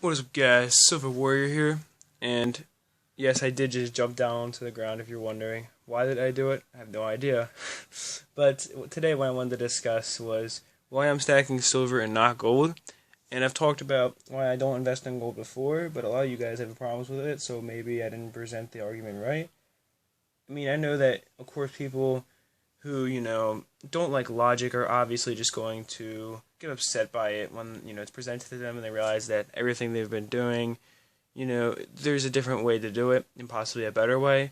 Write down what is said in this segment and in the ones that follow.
What is up, guys? Silver Warrior here, and yes, I did just jump down to the ground. If you're wondering why did I do it, I have no idea. But today, what I wanted to discuss was why I'm stacking silver and not gold. And I've talked about why I don't invest in gold before, but a lot of you guys have problems with it, so maybe I didn't present the argument right. I mean, I know that, of course, people who, don't like logic are obviously just going to get upset by it when, it's presented to them and they realize that everything they've been doing, there's a different way to do it and possibly a better way.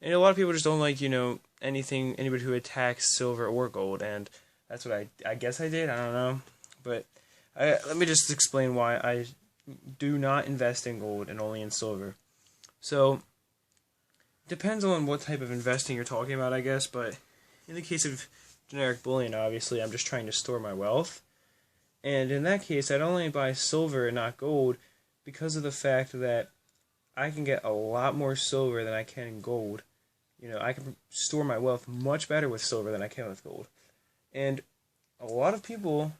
And a lot of people just don't like, anybody who attacks silver or gold, and that's what I guess I did, I don't know. But let me just explain why I do not invest in gold and only in silver. So, depends on what type of investing you're talking about, I guess, but in the case of generic bullion, obviously, I'm just trying to store my wealth. And in that case, I'd only buy silver and not gold because of the fact that I can get a lot more silver than I can in gold. I can store my wealth much better with silver than I can with gold. And a lot of people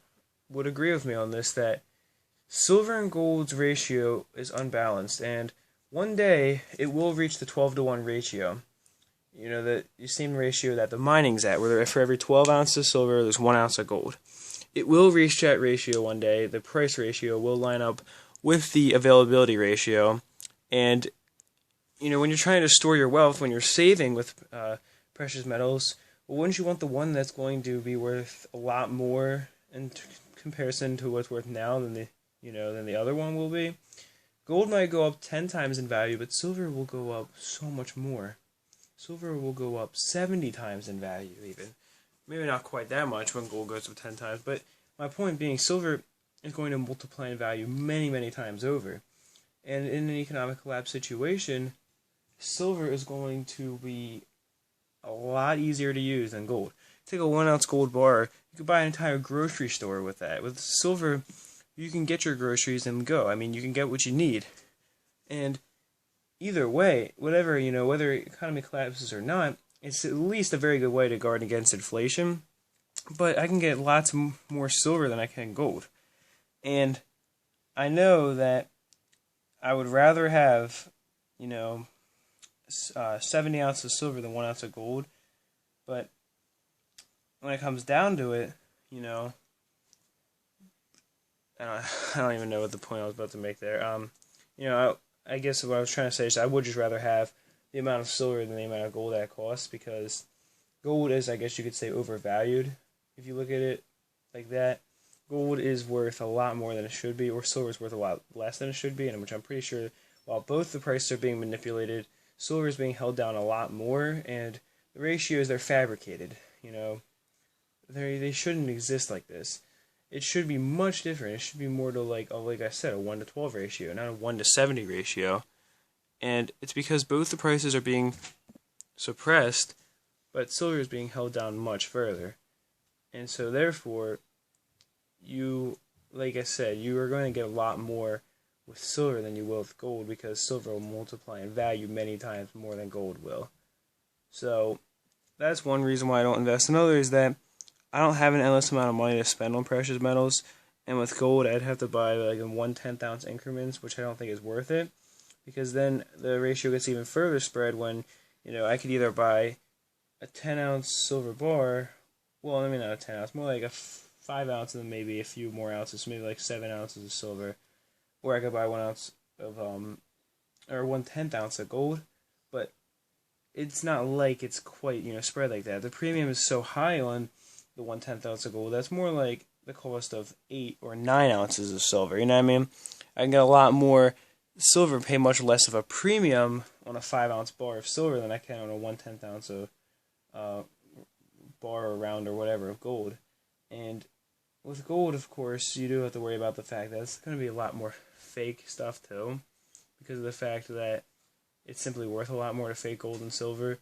would agree with me on this, that silver and gold's ratio is unbalanced, and one day it will reach the 12-to-1 ratio. The same ratio that the mining's at, where for every 12 ounces of silver, there's 1 ounce of gold. It will reach that ratio one day. The price ratio will line up with the availability ratio. And, when you're trying to store your wealth, when you're saving with precious metals, well, wouldn't you want the one that's going to be worth a lot more in comparison to what's worth now than the other one will be? Gold might go up 10 times in value, but silver will go up so much more. Silver will go up 70 times in value, even. Maybe not quite that much when gold goes up 10 times, but my point being, silver is going to multiply in value many, many times over. And in an economic collapse situation, silver is going to be a lot easier to use than gold. Take a 1 ounce gold bar, you could buy an entire grocery store with that. With silver, you can get your groceries and go. I mean, you can get what you need. And either way, whether economy collapses or not, it's at least a very good way to guard against inflation. But I can get lots more silver than I can gold. And I know that I would rather have, 70 ounces of silver than 1 ounce of gold. But when it comes down to it, I don't even know what the point I was about to make there. I guess what I was trying to say is I would just rather have the amount of silver than the amount of gold that it costs, because gold is, I guess you could say, overvalued. If you look at it like that, gold is worth a lot more than it should be, or silver is worth a lot less than it should be, and which I'm pretty sure, while both the prices are being manipulated, silver is being held down a lot more, and the ratios, they're fabricated. They shouldn't exist like this. It should be much different. It should be more to like I said, a 1 to 12 ratio, not a 1 to 70 ratio. And it's because both the prices are being suppressed, but silver is being held down much further. And so therefore, like I said, you are going to get a lot more with silver than you will with gold, because silver will multiply in value many times more than gold will. So that's one reason why I don't invest. Another is that I don't have an endless amount of money to spend on precious metals, and with gold, I'd have to buy like in 1/10 ounce increments, which I don't think is worth it, because then the ratio gets even further spread when, I could either buy a 10 ounce silver bar, well, maybe not a 10 ounce, more like a 5 ounce and then maybe a few more ounces, maybe like 7 ounces of silver, or I could buy 1 ounce of, or 1/10 ounce of gold, but it's not like it's quite, spread like that. The premium is so high on the 1/10 ounce of gold, that's more like the cost of 8 or 9 ounces of silver, you know what I mean? I can get a lot more silver, pay much less of a premium on a 5 ounce bar of silver than I can on a 1/10 ounce of bar or round or whatever of gold. And with gold, of course, you do have to worry about the fact that it's going to be a lot more fake stuff too, because of the fact that it's simply worth a lot more to fake gold than silver.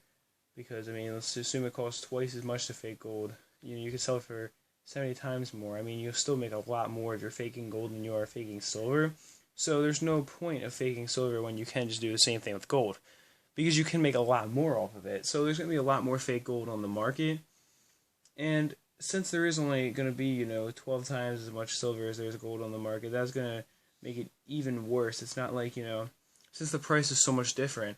Because, let's assume it costs twice as much to fake gold. You could sell it for 70 times more. You'll still make a lot more if you're faking gold than you are faking silver. So there's no point of faking silver when you can just do the same thing with gold, because you can make a lot more off of it. So there's going to be a lot more fake gold on the market. And since there is only going to be, 12 times as much silver as there's gold on the market, that's going to make it even worse. It's not like, since the price is so much different,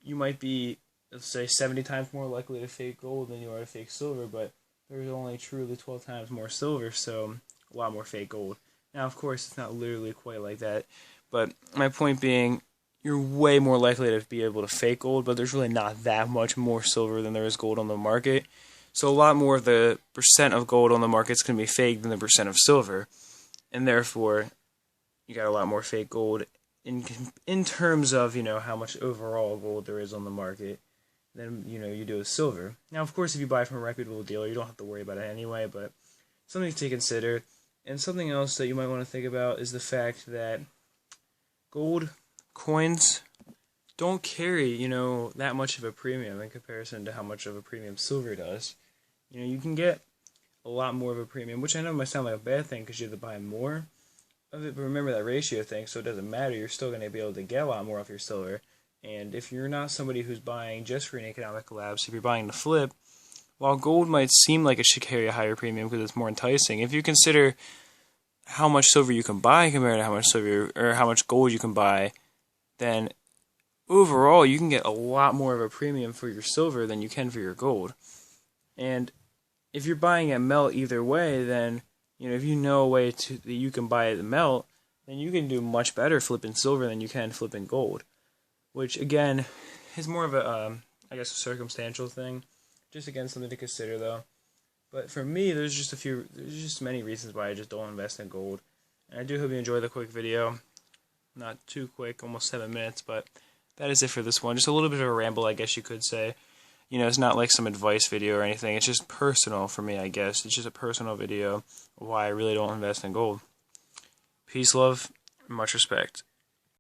you might be, let's say, 70 times more likely to fake gold than you are to fake silver, but there's only truly 12 times more silver, so a lot more fake gold. Now, of course, it's not literally quite like that, but my point being, you're way more likely to be able to fake gold, but there's really not that much more silver than there is gold on the market. So a lot more of the percent of gold on the market is going to be fake than the percent of silver, and therefore you got a lot more fake gold in terms of, how much overall gold there is on the market than, you do with silver. Now, of course, if you buy from a reputable dealer, you don't have to worry about it anyway, but something to consider. And something else that you might want to think about is the fact that gold coins don't carry, that much of a premium in comparison to how much of a premium silver does. You can get a lot more of a premium, which I know might sound like a bad thing because you have to buy more of it, but remember that ratio thing, so it doesn't matter. You're still going to be able to get a lot more off your silver. And if you're not somebody who's buying just for an economic collapse, if you're buying to flip, while gold might seem like it should carry a higher premium because it's more enticing, if you consider how much silver you can buy compared to how much silver or how much gold you can buy, then overall you can get a lot more of a premium for your silver than you can for your gold. And if you're buying at melt either way, then if you know a way that you can buy it at melt, then you can do much better flipping silver than you can flipping gold. Which, again, is more of a, a circumstantial thing. Just, again, something to consider, though. But for me, there's just many reasons why I just don't invest in gold. And I do hope you enjoy the quick video. Not too quick, almost 7 minutes, but that is it for this one. Just a little bit of a ramble, I guess you could say. It's not like some advice video or anything. It's just personal for me, I guess. It's just a personal video of why I really don't invest in gold. Peace, love, and much respect.